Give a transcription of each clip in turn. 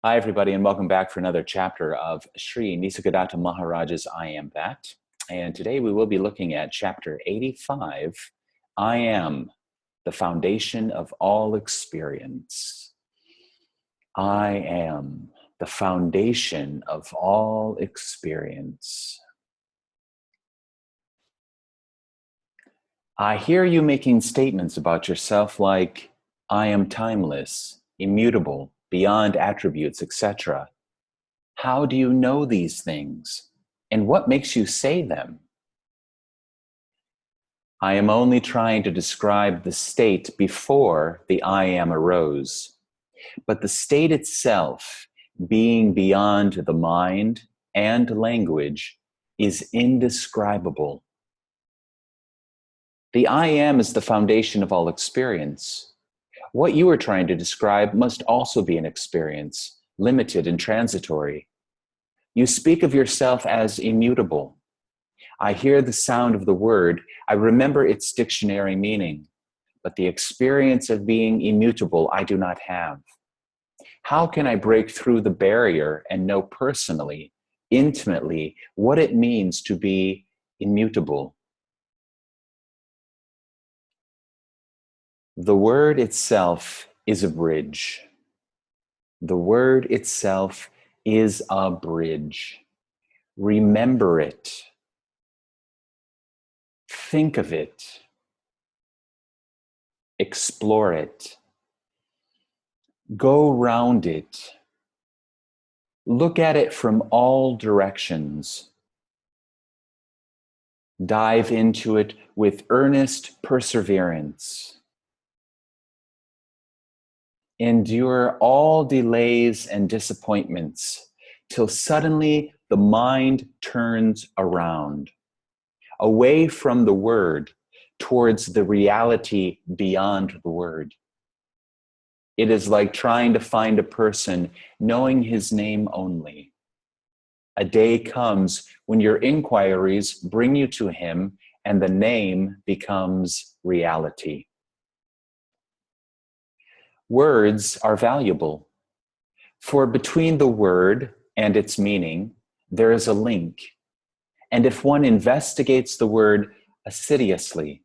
Hi, everybody, and welcome back for another chapter of Sri Nisargadatta Maharaj's I Am That. And today we will be looking at chapter 85, I Am, the Foundation of All Experience. I am the foundation of all experience. I hear you making statements about yourself like, I am timeless, immutable, beyond attributes, etc. How do you know these things? And what makes you say them? I am only trying to describe the state before the I am arose. But the state itself, being beyond the mind and language, is indescribable. The I am is the foundation of all experience. What you are trying to describe must also be an experience, limited and transitory. You speak of yourself as immutable. I hear the sound of the word, I remember its dictionary meaning, but the experience of being immutable I do not have. How can I break through the barrier and know personally, intimately, what it means to be immutable? The word itself is a bridge. The word itself is a bridge. Remember it. Think of it. Explore it. Go round it. Look at it from all directions. Dive into it with earnest perseverance. Endure all delays and disappointments till suddenly the mind turns around, away from the word towards the reality beyond the word. It is like trying to find a person knowing his name only. A day comes when your inquiries bring you to him and the name becomes reality. Words are valuable, for between the word and its meaning, there is a link. And if one investigates the word assiduously,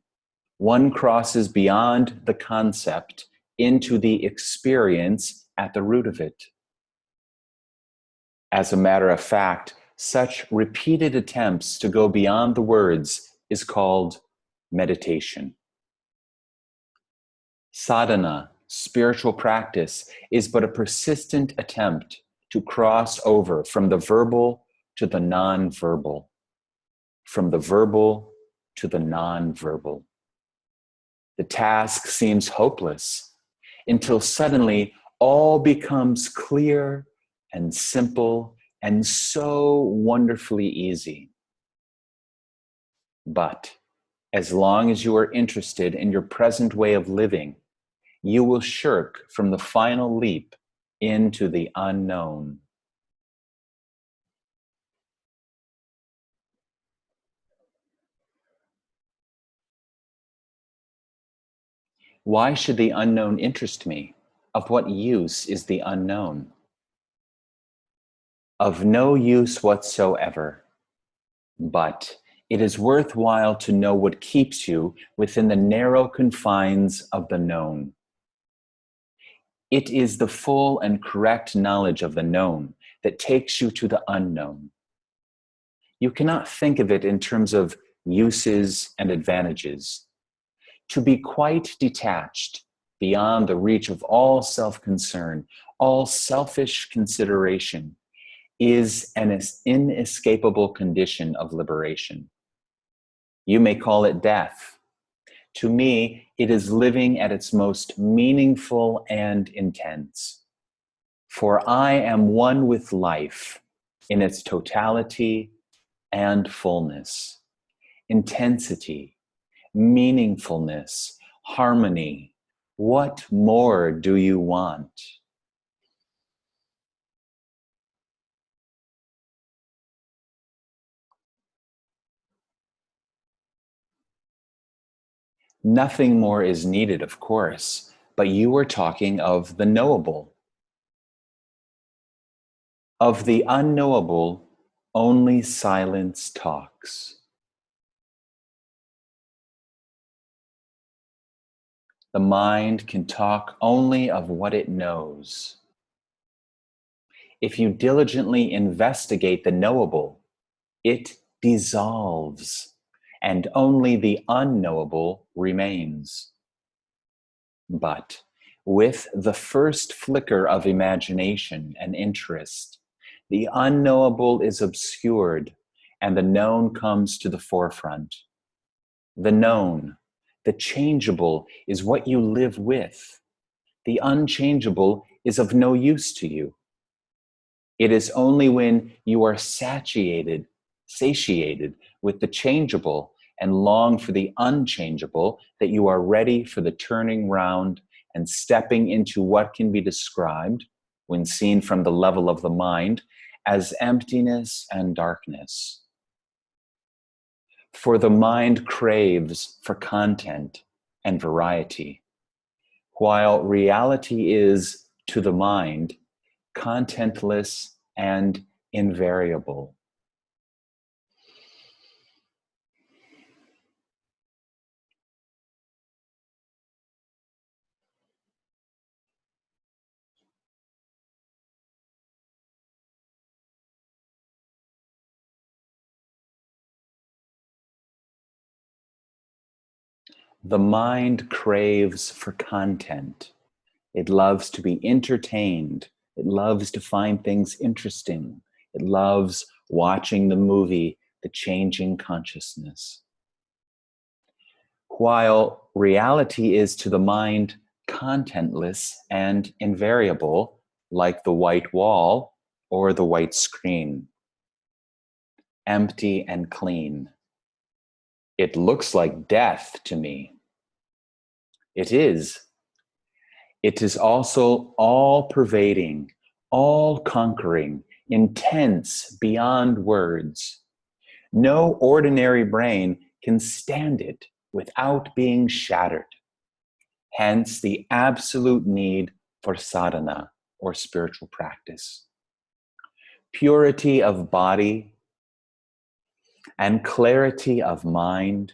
one crosses beyond the concept into the experience at the root of it. As a matter of fact, such repeated attempts to go beyond the words is called meditation. Sadhana, spiritual practice, is but a persistent attempt to cross over from the verbal to the non-verbal, from the verbal to the non-verbal. The task seems hopeless until suddenly all becomes clear and simple and so wonderfully easy. But as long as you are interested in your present way of living, you will shirk from the final leap into the unknown. Why should the unknown interest me? Of what use is the unknown? Of no use whatsoever. But it is worthwhile to know what keeps you within the narrow confines of the known. It is the full and correct knowledge of the known that takes you to the unknown. You cannot think of it in terms of uses and advantages. To be quite detached, beyond the reach of all self-concern, all selfish consideration, is an inescapable condition of liberation. You may call it death. To me, it is living at its most meaningful and intense. For I am one with life in its totality and fullness, intensity, meaningfulness, harmony. What more do you want? Nothing more is needed, of course, but you are talking of the knowable. Of the unknowable, only silence talks. The mind can talk only of what it knows. If you diligently investigate the knowable, it dissolves, and only the unknowable remains. But with the first flicker of imagination and interest, the unknowable is obscured and the known comes to the forefront. The known, the changeable, is what you live with. The unchangeable is of no use to you. It is only when you are satiated with the changeable and long for the unchangeable that you are ready for the turning round and stepping into what can be described, when seen from the level of the mind, as emptiness and darkness. For the mind craves for content and variety, while reality is, to the mind, contentless and invariable. The mind craves for content. It loves to be entertained. It loves to find things interesting. It loves watching the movie, The Changing Consciousness. While reality is to the mind contentless and invariable, like the white wall or the white screen, empty and clean. It looks like death to me. It is. It is also all-pervading, all-conquering, intense beyond words. No ordinary brain can stand it without being shattered. Hence the absolute need for sadhana, or spiritual practice. Purity of body and clarity of mind,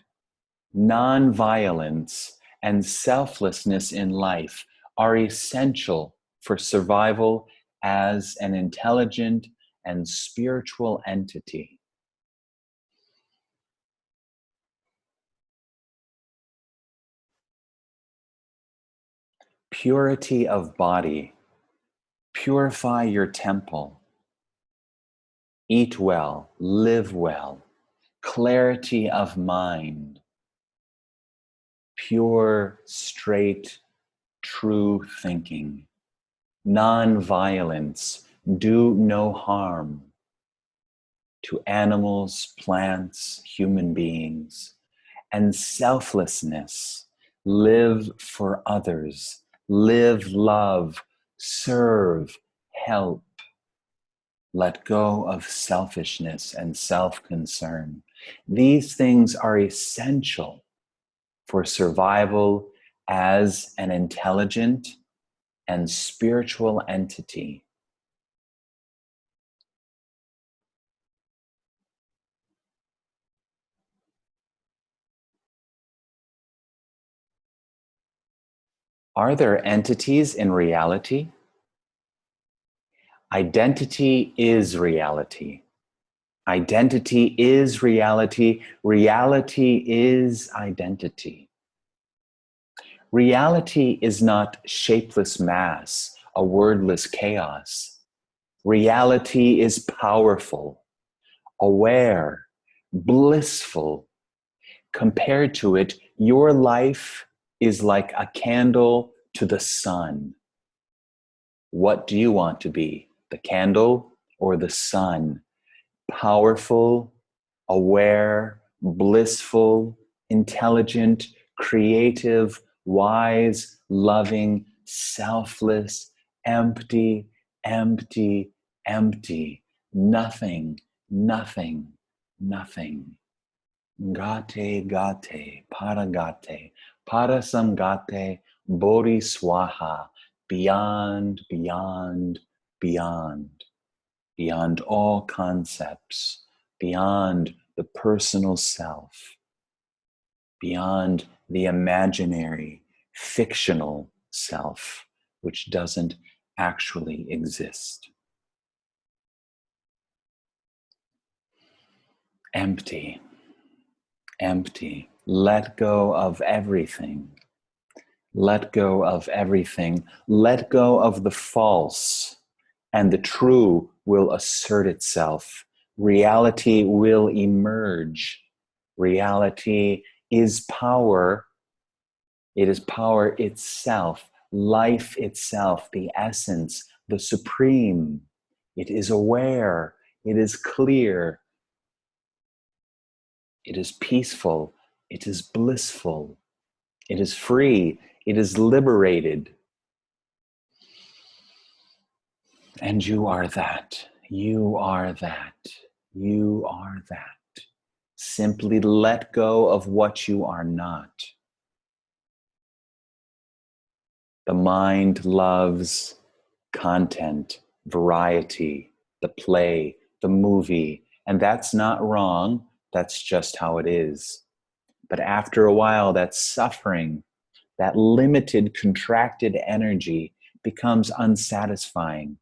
non-violence and selflessness in life are essential for survival as an intelligent and spiritual entity. Purity of body. Purify your temple. Eat well, live well. Clarity of mind. Pure, straight, true thinking. Non-violence. Do no harm to animals, plants, human beings. And selflessness. Live for others. Live love. Serve. Help. Let go of selfishness and self-concern. These things are essential for survival as an intelligent and spiritual entity. Are there entities in reality? Identity is reality. Identity is reality. Reality is identity. Reality is not shapeless mass, a wordless chaos. Reality is powerful, aware, blissful. Compared to it, your life is like a candle to the sun. What do you want to be, the candle or the sun? Powerful, aware, blissful, intelligent, creative, wise, loving, selfless, empty, empty, empty, nothing, nothing, nothing. Gate, gate, paragate, parasamgate, bodhi swaha, beyond, beyond, beyond. beyond all concepts, beyond the personal self, beyond the imaginary, fictional self, which doesn't actually exist. Empty, empty. Let go of everything. Let go of everything. Let go of the false, and the true will assert itself. Reality will emerge. Reality is power. It is power itself, life itself, the essence, the supreme. It is aware. It is clear. It is peaceful. It is blissful. It is free. It is liberated. And you are that. You are that. You are that. Simply let go of what you are not. The mind loves content, variety, the play, the movie, and that's not wrong. That's just how it is. But after a while, that suffering, that limited, contracted energy becomes unsatisfying.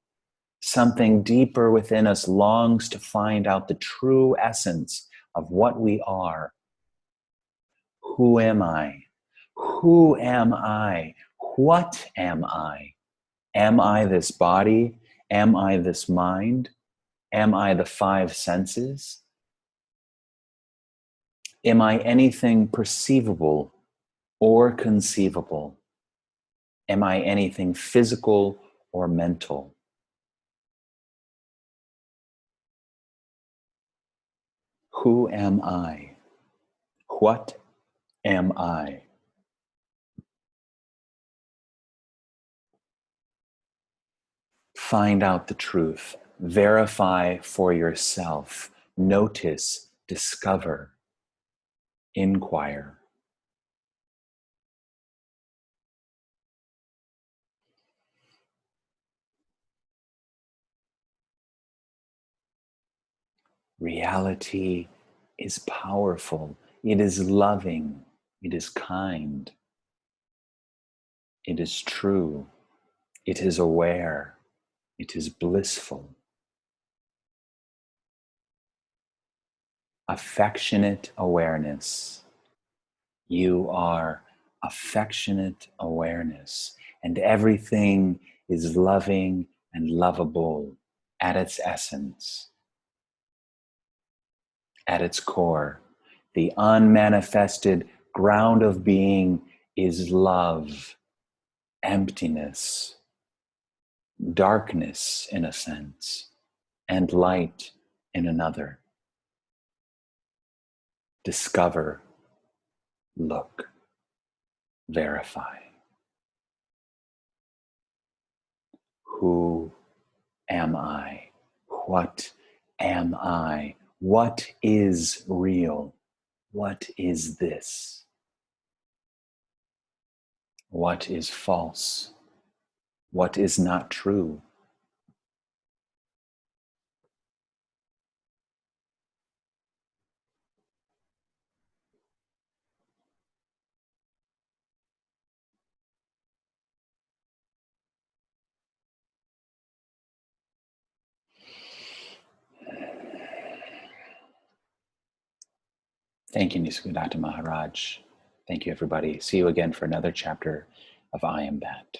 Something deeper within us longs to find out the true essence of what we are. Who am I? Who am I? What am I? Am I this body? Am I this mind? Am I the five senses? Am I anything perceivable or conceivable? Am I anything physical or mental? Who am I? What am I? Find out the truth. Verify for yourself. Notice, discover, inquire. Reality is powerful. It is loving. It is kind. It is true. It is aware. It is blissful. Affectionate awareness. You are affectionate awareness, and everything is loving and lovable at its essence, at its core. The unmanifested ground of being is love, emptiness, darkness in a sense, and light in another. Discover, look, verify. Who am I? What am I? What is real? What is this? What is false? What is not true? Thank you, Nisargadatta Maharaj. Thank you, everybody. See you again for another chapter of I Am That.